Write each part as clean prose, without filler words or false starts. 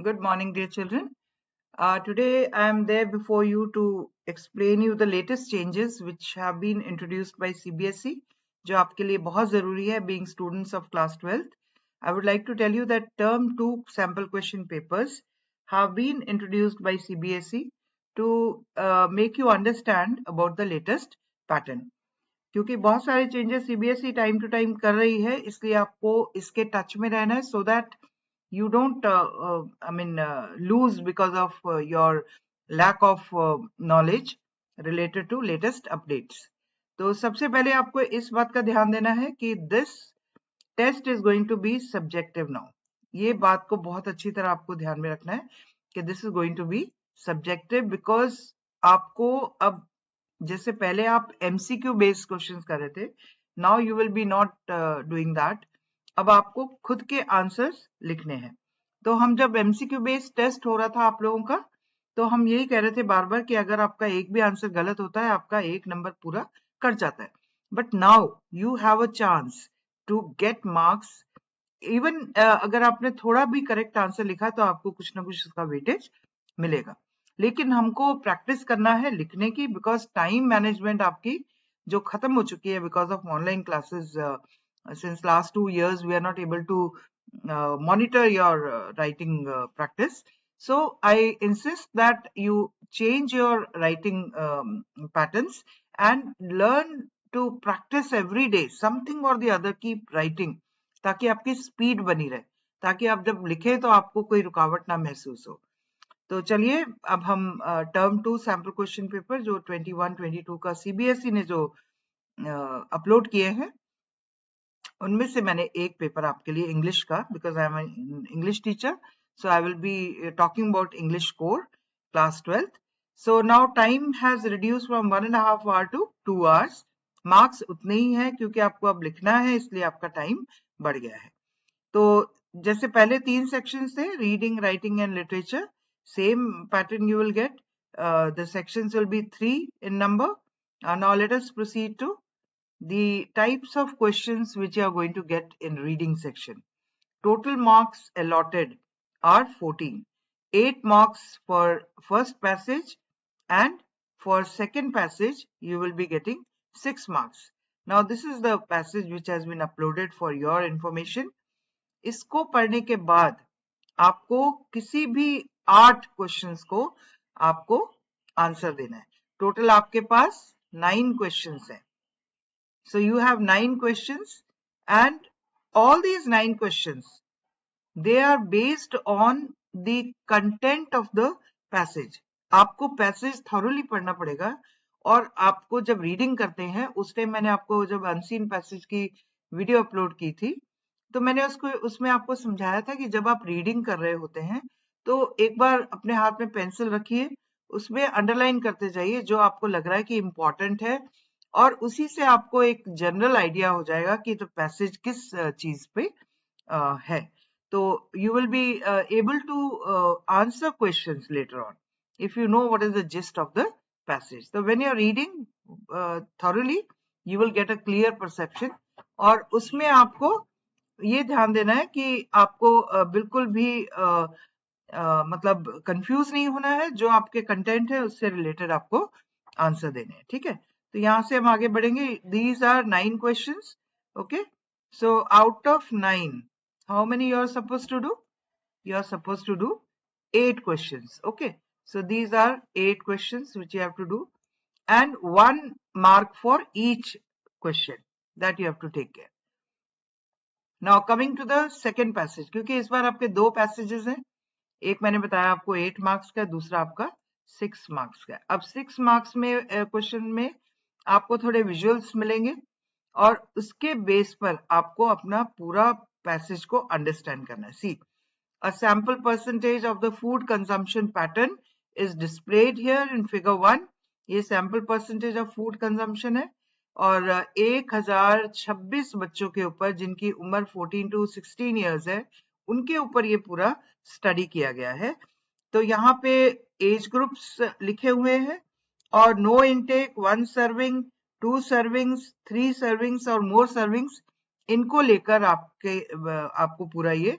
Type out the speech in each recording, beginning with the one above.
Good morning, dear children. Today I am there before you to explain you the latest changes which have been introduced by CBSE, जो आपके लिए बहुत जरूरी है being students of class 12th. I would like to tell you that term 2 sample question papers have been introduced by CBSE to make you understand about the latest pattern. क्योंकि बहुत सारे changes CBSE time to time कर रही है, इसलिए आपको इसके touch में रहना है so that you don't lose because of your lack of knowledge related to latest updates. तो सबसे पहले आपको इस बात का ध्यान देना है कि this test is going to be subjective now. ये बात को बहुत अच्छी तरह आपको ध्यान में रखना है कि this is going to be subjective because आपको अब जैसे पहले आप MCQ बेस्ड क्वेश्चंस कर रहे थे, now you will B not doing that. अब आपको खुद के आंसर्स लिखने हैं. तो हम जब MCQ बेस्ड टेस्ट हो रहा था आप लोगों का, तो हम यही कह रहे थे बार बार कि अगर आपका एक भी आंसर गलत होता है, आपका एक नंबर पूरा कट जाता है. But now you have a chance to get marks. Even अगर आपने थोड़ा भी करेक्ट आंसर लिखा तो आपको कुछ ना कुछ उसका वेटेज मिलेगा. लेकिन हमको प्रैक्टिस करना है लिखने की, बिकॉज टाइम मैनेजमेंट आपकी जो खत्म हो चुकी है because of online classes. Since last 2 years we are not able to monitor your writing practice. So I insist that you change your writing patterns and learn to practice every day something or the other. Keep writing ताकि आपकी speed बनी रहे, ताकि आप जब लिखें तो आपको कोई रुकावट ना महसूस हो. तो चलिए अब हम टर्म 2 सैम्पल क्वेश्चन पेपर जो 21-22 का सीबीएसई ने जो अपलोड किए हैं, उनमें से मैंने एक पेपर आपके लिए इंग्लिश का, because I am English teacher, so I will be talking about English core class 12th. So now time has reduce from 1.5 hour to 2 hours. Marks उतने ही हैं क्योंकि आपको अब लिखना है, इसलिए आपका टाइम बढ़ गया है. तो जैसे पहले 3 सेक्शंस थे, reading, writing and literature, same pattern you will get. The sections will be 3 in number. Now let us proceed to the types of questions which you are going to get in reading section. Total marks allotted are 14. 8 marks for first passage, and for second passage you will be getting 6 marks. Now this is the passage which has been uploaded for your information. इसको पढ़ने के बाद आपको किसी भी 8 questions को आपको answer देना है. टोटल आपके पास 9 क्वेश्चंस हैं. So you have 9 questions and all these 9 questions they are based on the content of the passage. आपको पैसेज थॉरोली पढ़ना पड़ेगा. और आपको जब रीडिंग करते हैं, उस टाइम मैंने आपको जब अनसीन पैसेज की वीडियो अपलोड की थी, तो मैंने उसमें आपको समझाया था कि जब आप रीडिंग कर रहे होते हैं तो एक बार अपने हाथ में पेंसिल रखिए, उसमें अंडरलाइन करते जाइए जो आपको लग रहा है कि इम्पोर्टेंट है, और उसी से आपको एक जनरल आइडिया हो जाएगा कि तो पैसेज किस चीज पे है. तो you will be able to answer questions later on if you know what is the gist of the passage. So when you are reading thoroughly, you will get a clear perception. और उसमें आपको ये ध्यान देना है कि आपको बिल्कुल भी मतलब कंफ्यूज नहीं होना है. जो आपके कंटेंट है उससे रिलेटेड आपको आंसर देने हैं. ठीक है, तो यहां से हम आगे बढ़ेंगे. These are 9 questions. Okay, so out of 9 how many you are suppose to do? You are supposed to do 8 questions. Okay, so these are 8 questions which you have to do, and 1 mark for each question that you have to take care. Now coming to the second passage, क्योंकि इस बार आपके 2 passages हैं. एक मैंने बताया आपको 8 marks का, दूसरा आपका 6 marks का. अब 6 marks में क्वेश्चन में आपको थोड़े विजुअल्स मिलेंगे, और उसके बेस पर आपको अपना पूरा पैसेज को अंडरस्टैंड करना है. सी, a sample percentage of the food consumption pattern is displayed here in figure 1. ये sample percentage of food consumption है, और 1026 बच्चों के ऊपर जिनकी उम्र 14 to 16 years है, उनके ऊपर ये पूरा स्टडी किया गया है. तो यहाँ पे एज ग्रुप्स लिखे हुए हैं, और no intake, 1 serving, 2 servings, 3 servings और मोर सर्विंग्स, इनको लेकर आपको पूरा ये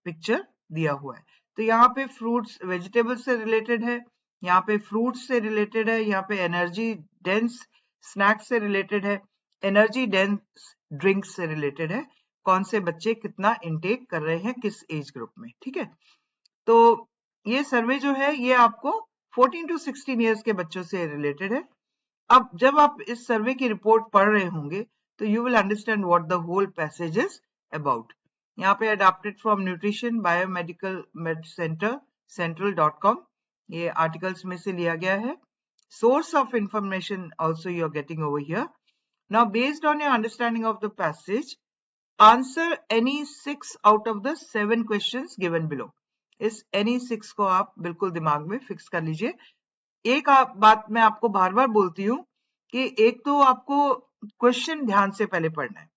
पिक्चर दिया हुआ है. तो यहाँ पे फ्रूट्स वेजिटेबल्स से रिलेटेड है, यहाँ पे फ्रूट्स से रिलेटेड है, यहाँ पे एनर्जी डेंस स्नैक्स से रिलेटेड है, एनर्जी डेंस ड्रिंक्स से रिलेटेड है, कौन से बच्चे कितना इनटेक कर रहे हैं किस एज ग्रुप में, ठीक है। तो ये सर्वे जो है ये आपको 14 टू 16 इयर्स के बच्चों से रिलेटेड है। अब जब आप इस सर्वे की रिपोर्ट पढ़ रहे होंगे तो you will understand what the whole passage is about. यहाँ पे adopted from nutrition biomedical med center central.com, ये आर्टिकल्स में से लिया गया है। Source of information also you are getting over here. Now based on your understanding of the passage, answer any 6 out of the 7 questions given below. इस any 6 को आप बिल्कुल दिमाग में फिक्स कर लीजिए। एक बात मैं आपको बार बार बोलती हूँ कि एक तो आपको क्वेश्चन ध्यान से पहले पढ़ना है।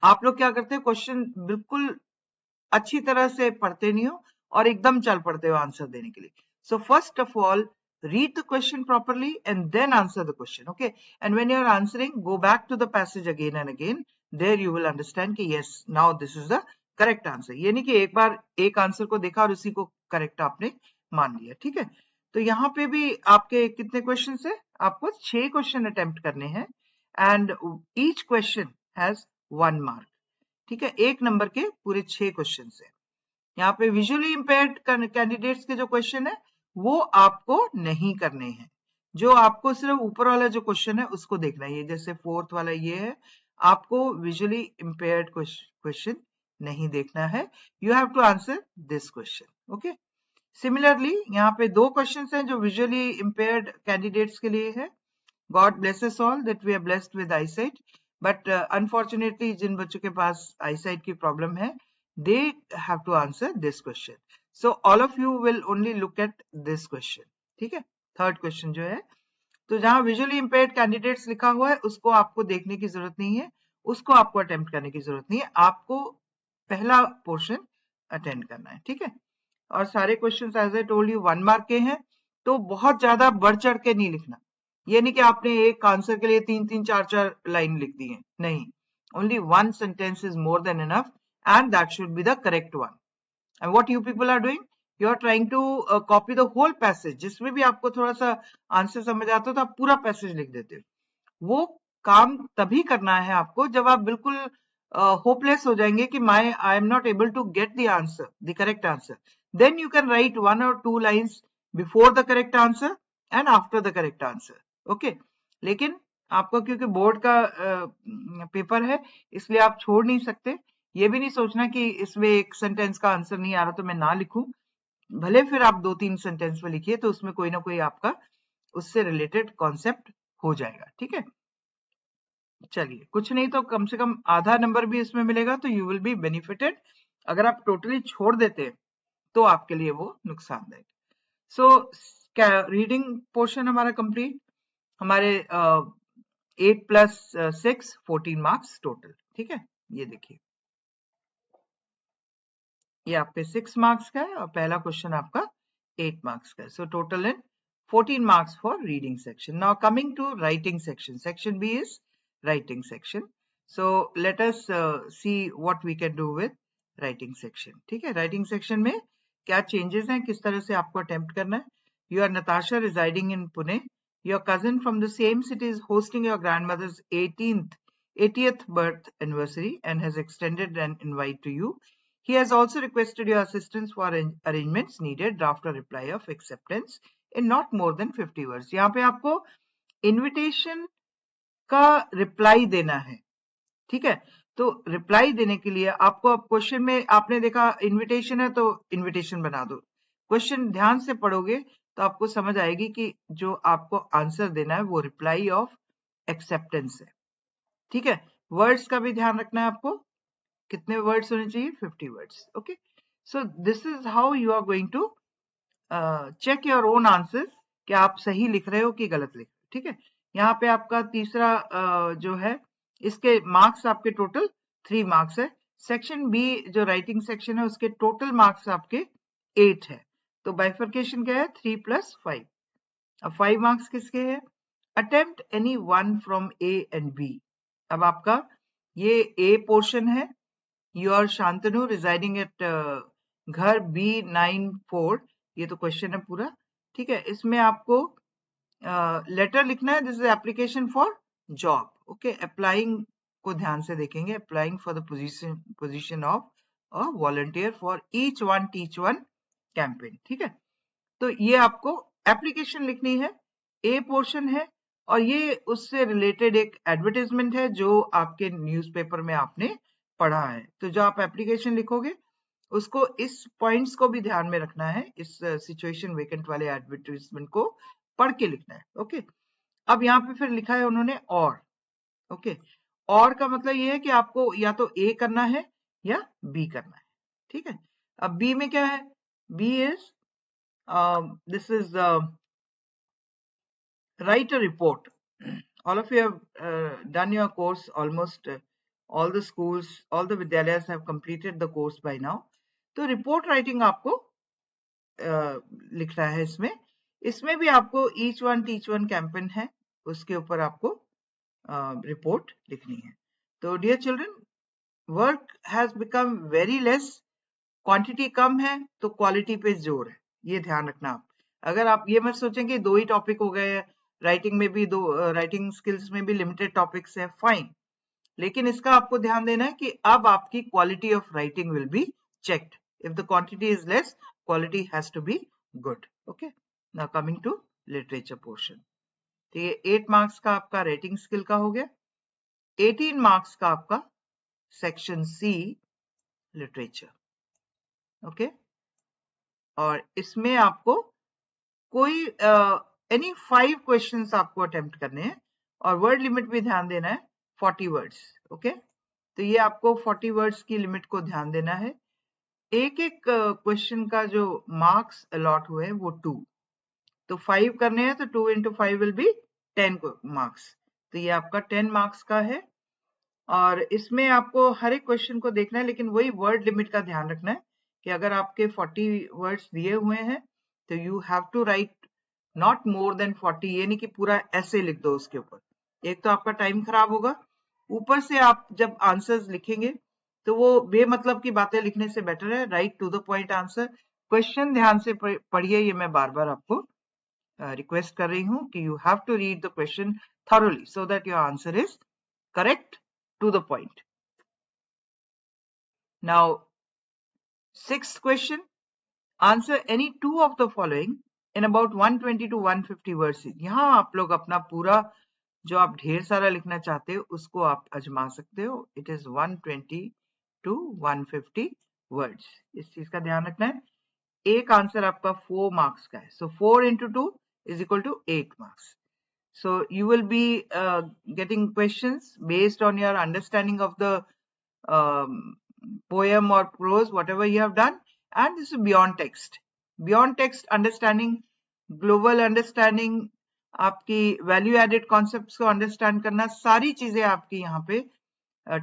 आप लोग क्या करते हैं, क्वेश्चन बिल्कुल अच्छी तरह से पढ़ते नहीं हो और एकदम चल पड़ते हो आंसर देने के लिए। So first of all read the question properly and then answer the question, okay? And when you're answering, go back to the passage again and again. There you will understand कि yes, now this is the correct answer. ये नहीं कि एक बार एक answer को देखा और उसी को करेक्ट आपने मान लिया, ठीक है। तो यहाँ पे भी आपके कितने क्वेश्चन है, आपको 6 क्वेश्चन अटेम्प्ट करने हैं and each question has 1 mark, ठीक है। 1 नंबर के पूरे 6 क्वेश्चन है। यहाँ पे विजुअली इंपेयर्ड कैंडिडेट्स के जो क्वेश्चन है वो आपको नहीं करने हैं, जो आपको सिर्फ ऊपर वाला जो क्वेश्चन है उसको देखना है। जैसे 4th वाला ये है, आपको विजुअली इंपेयर्ड क्वेश्चन नहीं देखना है। You have to answer this question, okay. Similarly यहाँ पे 2 क्वेश्चन हैं जो विजुअली इंपेयर्ड कैंडिडेट्स के लिए है। God bless us all that we are blessed with eyesight, but unfortunately जिन बच्चों के पास eyesight की प्रॉब्लम है, they have to answer this question. So all of you will only look at this question, ठीक है। Third question जो है, तो जहां विजुअली इंपेयर्ड कैंडिडेट्स लिखा हुआ है उसको आपको देखने की जरूरत नहीं है, उसको आपको अटेम्प्ट करने की जरूरत नहीं है, आपको पहला पोर्शन अटेंड करना है, ठीक है। और सारे questions as I told you 1 mark के हैं, तो बहुत ज्यादा बढ़ चढ़ के नहीं लिखना। ये नहीं कि आपने एक आंसर के लिए 3-3, 4-4 लाइन लिख दी है, नहीं। Only 1 sentence is more than enough and that should be the correct one. And what you people are doing, you are trying to copy the whole passage. जिसमें भी आपको थोड़ा सा आंसर समझ आता हो तो आप पूरा पैसेज लिख देते हो। वो काम तभी करना है आपको जब आप बिल्कुल होपलेस हो जाएंगे कि I am not able to get the answer, the correct answer. Then you can write 1 or 2 lines before the correct answer and after the correct answer, okay. लेकिन आपको क्योंकि बोर्ड का पेपर है इसलिए आप छोड़ नहीं सकते। ये भी नहीं सोचना कि इसमें एक सेंटेंस का आंसर नहीं आ रहा तो मैं ना लिखूं। भले फिर आप 2-3 सेंटेंस में लिखिए तो उसमें कोई ना कोई आपका उससे रिलेटेड कॉन्सेप्ट हो जाएगा, ठीक है। चलिए, कुछ नहीं तो कम से कम आधा नंबर भी इसमें मिलेगा तो यू विल बी बेनिफिटेड। अगर आप टोटली छोड़ देते तो आपके लिए वो नुकसानदायक। सो रीडिंग पोर्शन हमारा कंप्लीट, हमारे 8 + 6 14 मार्क्स टोटल, ठीक है। ये देखिए, ये आपके 6 मार्क्स का है और पहला क्वेश्चन आपका 8 मार्क्स का है। So total in 14 marks for reading section. Now coming to writing section. Section B is writing section. So let us see what we can do with writing section. ठीक है, writing section में क्या changes हैं, किस तरह से आपको attempt करना है। You are Natasha residing in Pune. Your cousin from the same city is hosting your grandmother's 80th birth anniversary and has extended an invite to you. He has also requested your assistance for arrangements needed. Draft a reply of acceptance in not more than 50 words. यहाँ पे आपको invitation का reply देना है, ठीक है। तो reply देने के लिए आपको क्वेश्चन में आपने देखा इनविटेशन है तो इनविटेशन बना दो। क्वेश्चन ध्यान से पढ़ोगे तो आपको समझ आएगी कि जो आपको आंसर देना है वो रिप्लाई ऑफ एक्सेप्टेंस है, ठीक है। वर्ड्स का भी ध्यान रखना है आपको, कितने वर्ड्स होने चाहिए, 50 words, okay. So this is how you are going to check your own answer कि आप सही लिख रहे हो कि गलत लिख रहे हो, ठीक है। यहाँ पे आपका तीसरा जो है इसके मार्क्स आपके टोटल 3 मार्क्स है। सेक्शन बी जो राइटिंग सेक्शन है उसके टोटल मार्क्स आपके 8 है। तो बाइफर्केशन क्या है, 3 + 5। अब 5 मार्क्स किसके है, attempt any one from A and B. अब आपका ये ए पोर्शन है, you are Shantanu residing at घर B94, ये तो क्वेश्चन है पूरा, ठीक है। इसमें आपको लेटर लिखना है, this is application for job, okay. Applying को ध्यान से देखेंगे, applying for the position of a volunteer for each one teach one campaign, ठीक है। तो ये आपको एप्लीकेशन लिखनी है, ए पोर्शन है, और ये उससे रिलेटेड एक एडवर्टाइजमेंट है जो आपके न्यूज़पेपर में आपने पढ़ा है। तो जो आप एप्लीकेशन लिखोगे उसको इस पॉइंट्स को भी ध्यान में रखना है, इस सिचुएशन वेकेंट वाले एडवर्टाइजमेंट को पढ़ के लिखना है, ओके। अब यहाँ पे फिर लिखा है उन्होंने और, ओके। और का मतलब ये है कि आपको या तो ए करना है या बी करना है, ठीक है। अब बी में क्या है, B is this is write a report. All of you have done your course, almost all the schools, all the vidyalayas have completed the course by now. तो रिपोर्ट राइटिंग आपको लिखना है इसमें। इसमें भी आपको each one teach one campaign है, उसके ऊपर आपको रिपोर्ट लिखनी है। तो dear children, work has become very less, quantity कम है तो क्वालिटी पे जोर है, ये ध्यान रखना आप। अगर आप ये मत सोचें कि 2 ही टॉपिक हो गए, राइटिंग में भी 2, राइटिंग स्किल्स में भी लिमिटेड टॉपिक्स हैं, फाइन, लेकिन इसका आपको ध्यान देना है कि अब आपकी quality of writing will be checked. If the quantity is less, quality has to be good, okay. Now coming to literature portion, तो ये 8 मार्क्स का आपका राइटिंग स्किल का हो गया। 18 मार्क्स का आपका सेक्शन सी लिटरेचर, ओके। और इसमें आपको कोई एनी 5 क्वेश्चंस आपको अटेम्प्ट करने हैं, और वर्ड लिमिट भी ध्यान देना है 40 वर्ड्स, ओके। तो ये आपको 40 वर्ड्स की लिमिट को ध्यान देना है। एक एक क्वेश्चन का जो मार्क्स अलॉट हुए हैं वो 2, तो 5 करने हैं तो 2 into 5 विल बी 10 मार्क्स, तो ये आपका 10 मार्क्स का है। और इसमें आपको हर एक क्वेश्चन को देखना है, लेकिन वही वर्ड लिमिट का ध्यान रखना है कि अगर आपके 40 वर्ड्स दिए हुए हैं तो you have to write not more than 40, ये नहीं कि पूरा ऐसे लिख दो उसके ऊपर, एक तो आपका टाइम खराब होगा, ऊपर से आप जब आंसर्स लिखेंगे तो वो बेमतलब की बातें लिखने से बेटर है right to the point answer. Question ध्यान से पढ़िए, ये मैं बार बार आपको रिक्वेस्ट कर रही हूँ कि you have to read the question thoroughly so that your answer is correct to the point. Now, 6th question, answer any 2 of the following in about 120 to 150 words. यहाँ आप लोग अपना पूरा जो आप ढेर सारा लिखना चाहते हो उसको आप आजमा सकते हो। It is 120 to 150 words. इस चीज का ध्यान रखना है। एक आंसर आपका 4 मार्क्स का है, so 4 into 2 is equal to 8 marks. So you will be getting questions based on your understanding of the poem or prose, whatever you have done, and this is beyond text. Beyond text understanding, global understanding, आपकी value added concepts को understand करना, सारी चीजें आपकी यहाँ पे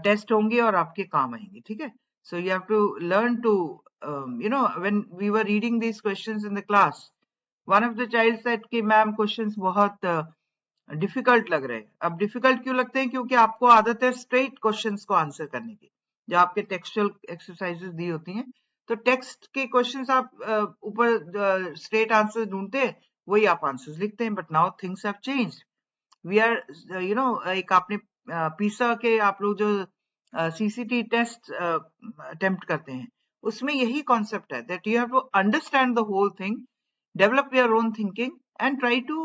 test होंगी और आपके काम आएंगी, ठीक है। So you have to learn to you know when we were reading these questions in the class, one of the child said कि मैम क्वेश्चंस बहुत डिफिकल्ट लग रहे हैं। अब डिफिकल्ट क्यों लगते हैं, क्योंकि आपको आदत है स्ट्रेट क्वेश्चंस को आंसर करने की, जो आपके टेक्सचुअल एक्सरसाइजेस दी होती हैं, तो टेक्स्ट के क्वेश्चंस आप ऊपर स्ट्रेट आंसर ढूंढते हैं, वही आप आंसर्स लिखते हैं। But now things have changed, we are you know, एक आपने पीसा के आप लोग जो सीसीटी टेस्ट अटेम्प्ट करते हैं, उसमें यही कॉन्सेप्ट है that you have to understand the whole thing, develop your own thinking and try to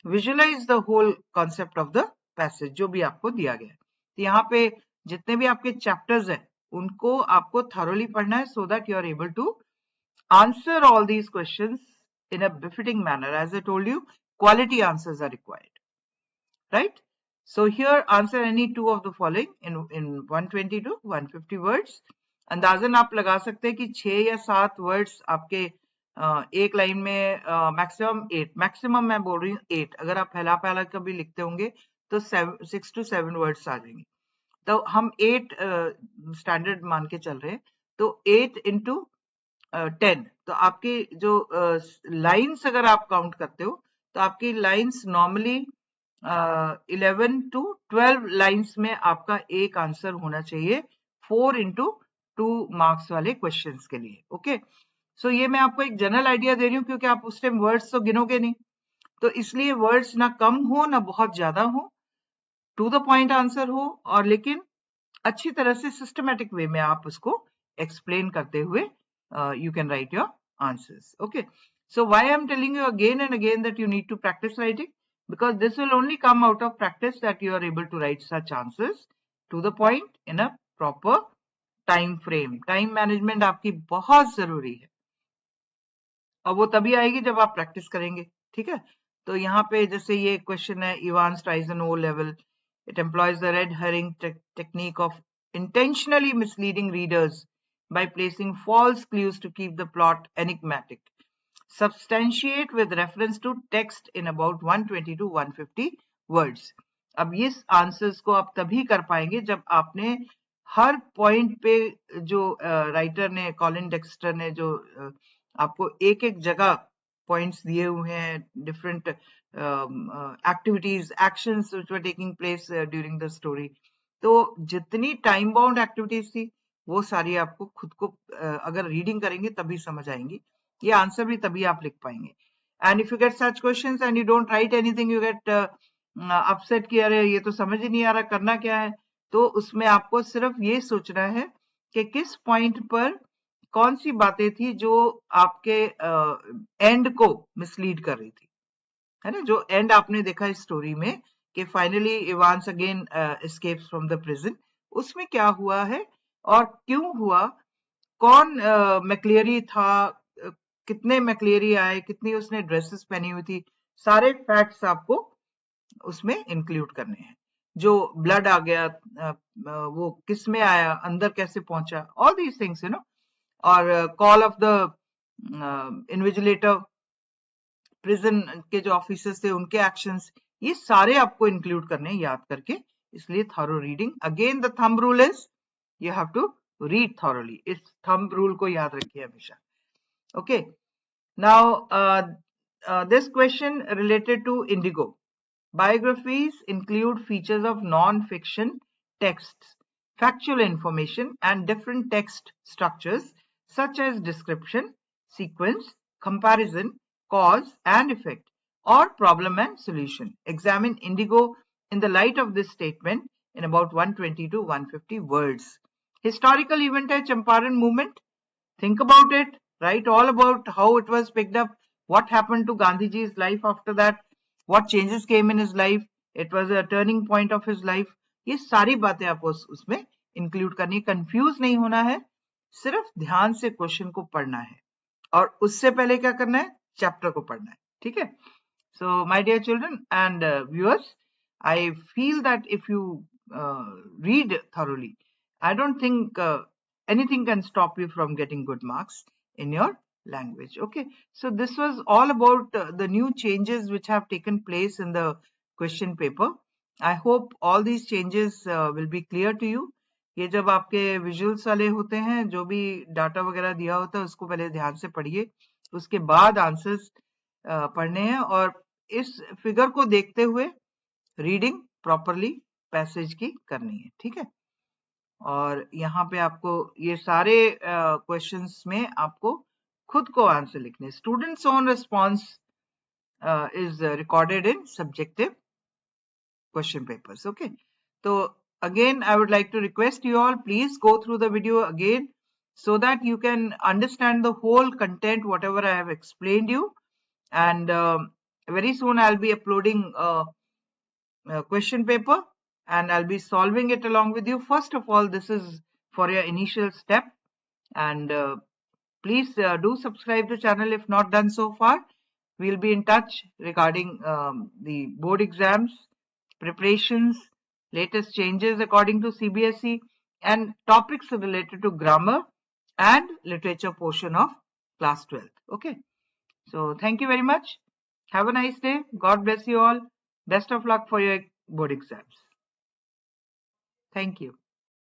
visualise the whole concept of the passage जो भी आपको दिया गया है। तो यहाँ पे जितने भी आपके चैप्टर्स हैं उनको आपको थॉरोली पढ़ना है, so that you are able to answer all these questions in a befitting manner. As I told you, quality answers are required, right? So here answer any 2 of the following in 120 to 150 words. अंदाजन आप लगा सकते हैं कि 6 या 7 words आपके एक line में, मैक्सिमम 8, मैक्सिमम मैं बोल रही हूँ 8, अगर आप फैला फैला कभी लिखते होंगे तो 6 to 7 वर्ड्स आ जाएंगे, तो हम 8 स्टैंडर्ड मान के चल रहे हैं, तो 8 into 10, तो आपकी जो लाइंस अगर आप काउंट करते हो तो आपकी लाइंस नॉर्मली 11 to 12 लाइंस में आपका एक आंसर होना चाहिए 4 into 2 मार्क्स वाले क्वेश्चंस के लिए। ओके, सो ये मैं आपको एक जनरल आइडिया दे रही हूँ, क्योंकि आप उस टाइम वर्ड्स तो गिनोगे नहीं, तो इसलिए वर्ड्स ना कम हो ना बहुत ज्यादा हो, टू द पॉइंट आंसर हो, और लेकिन अच्छी तरह से सिस्टमेटिक वे में आप उसको एक्सप्लेन करते हुए you can right your answers. Okay, so why I'm telling you again and again that you need to practice writing, because this will only come out of practice that you are able to write such answers to the point in a proper time frame. Time management आपकी बहुत जरूरी है, और वो तभी आएगी जब आप प्रैक्टिस करेंगे। ठीक है, तो यहाँ पे जैसे ये क्वेश्चन है, इवान स्ट्राइसन O level, it employs the red herring technique of intentionally misleading readers by placing false clues to keep the plot enigmatic. Substantiate with reference to text in about 120 to 150 words. अब इस answers को आप तभी कर पाएंगे जब आपने हर point पे जो राइटर ने, कॉलिन डेक्स्टर ने जो आपको एक एक जगह पॉइंट्स दिए हुए हैं, different activities, actions which were taking place during the story, तो जितनी टाइम बाउंड एक्टिविटीज थी वो सारी आपको खुद को अगर रीडिंग करेंगे तभी समझ आएंगी, ये आंसर भी तभी आप लिख पाएंगे। And if you get such questions and you don't write anything, you get upset कि अरे ये तो समझ ही नहीं आ रहा, करना क्या है, तो उसमें आपको सिर्फ ये सोचना है कि किस पॉइंट पर कौन सी बातें थी जो आपके एंड को मिसलीड कर रही थी, है ना, जो एंड आपने देखा इस स्टोरी में कि finally Evans again escapes from the prison, उसमें क्या हुआ है और क्यों हुआ, कौन मैक्लियरी था, कितने मैक्लियरी आए, कितनी उसने ड्रेसेस पहनी हुई थी, सारे फैक्ट्स आपको उसमें इंक्लूड करने हैं। जो ब्लड आ गया वो किस में आया, अंदर कैसे पहुंचा, all these things you know, और call of the invigilator, prison के जो ऑफिसर्स थे उनके एक्शंस, ये सारे आपको इंक्लूड करने हैं याद करके, इसलिए thorough reading. Again the thumb rule is you have to read thoroughly, इस थंब रूल को याद रखिए हमेशा। Okay, now this question related to Indigo. Biographies include features of non-fiction texts, factual information, and different text structures such as description, sequence, comparison, cause and effect, or problem and solution. Examine Indigo in the light of this statement in about 120 to 150 words. Historical event है Champaran movement. Think about it. Write all about how it was picked up, what happened to Gandhiji's life after that, what changes came in his life, it was a turning point of his life. ये सारी बातें आपको उसमें include करनी, confuse नहीं होना है, सिर्फ ध्यान से क्वेश्चन को पढ़ना है, और उससे पहले क्या करना है, चैप्टर को पढ़ना है। ठीक है, so my dear children and viewers, I feel that if you read thoroughly, I don't think anything can stop you from getting good marks in your language. Okay, so this was all about the new changes which have taken place in the question paper. I hope all these changes will be clear to you. ये जब आपके visuals वाले होते हैं, जो भी data वगैरह दिया होता है उसको पहले ध्यान से पढ़िए, उसके बाद आंसर्स पढ़ने हैं, और इस फिगर को देखते हुए रीडिंग प्रॉपरली पैसेज की करनी है। ठीक है, और यहाँ पे आपको ये सारे क्वेश्चंस में आपको खुद को आंसर लिखने, students own response is recorded in subjective question papers. Okay, तो again I would like to request you all, please go through the video again so that you can understand the whole content whatever I have explained you, and very soon I'll be uploading a question paper and I'll be solving it along with you. First of all, this is for your initial step, and please do subscribe to channel if not done so far. We'll be in touch regarding the board exams, preparations, latest changes according to CBSE, and topics related to grammar and literature portion of class 12th. Okay, so thank you very much. Have a nice day. God bless you all. Best of luck for your board exams. Thank you.